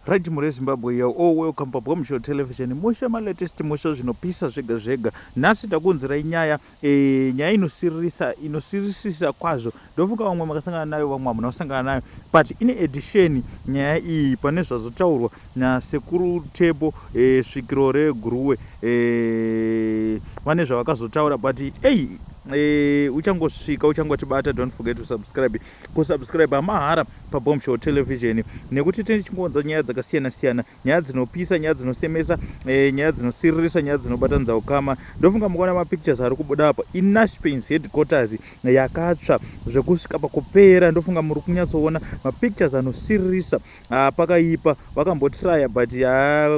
right muri Zimbabwe ya welcome pamusoro television musha malatest musha zvinopisa zvega zvega. Nhasi takunzirai nyaya inosirisisa kwazvo. Ndofunga vamwe makasangana nayo vamwe munosangana nayo, but ine edition nyaya iyi pane zvazotaurwa naSekuru Tembo svikiro reguruve vane zvavakazotaura, but uchangosvika uchangotibata, don't forget to subscribe. Kusubscribe mahara pamusoro television nekuti tichingonza nyaya dzakasiyana siyana, nyaya dzinopisa, nyaya dzinosemesa, nyaya dzinosiririsa, nyaya dzinobatanidza ukama. Ndofunga mukaona mapictures ari kubuda apa iNash headquarters yakatsva zvekusvika pakupera. Ndofunga muri kunyatsoona mapictures anosiririsa pakaipa, vakambotraya but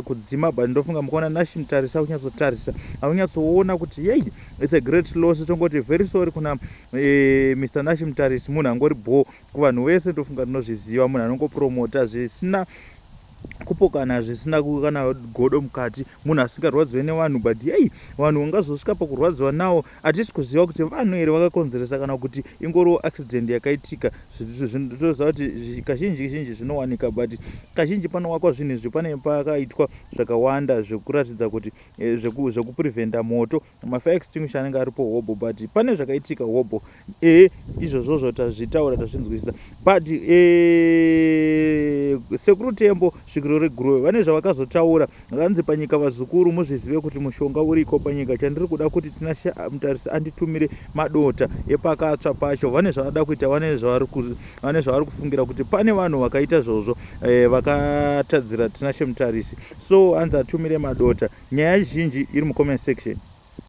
kudzima, but ndofunga mukaona Nash mutarisa kunyatsotarisa aunyatsoona kuti yei it's a great loss. Tongoti very sorry kuna Mr. Nash mutarisi, munhu angori bo kuvanhu vese. Ndofunga tinozviziva, munhu anongopromota zvisina kupokana, zvisina kana godo mukati, munhu asingarwadziwe nevanhu, but yei vanhu vangazosvika pakurwadziwa nawo hatisi kuziva kuti vanhu here vakakonzeresa kana kuti ingoro accident yakaitika. Zvinoziva kuti kazhinji zvinowanika, but kazhinji panowakwa zvinhu izvi pane pakaitwa zvakawanda zvekuratidza kuti zvekupreventa moto, mafire extinguisher anenge aripo hobo, but pane zvakaitika hobo izvozvo tazvitaura tazvinzwisisa. But Sekuru Tembo svikiro reguruve vane zvavakazotaura, vakanzi panyika vazukuru muzvizive kuti mushonga uriko panyika. Chandiri kuda kuti tinasha mutarisi anditumire madota epakatsva pacho. Vane zvavada kuita, vane zvavari kufungira kuti pane vanhu vakaita zvozvo vakatadzira tinashe mutarisi, so anzi atumire madota. Nyaya zhinji iri mucomment section.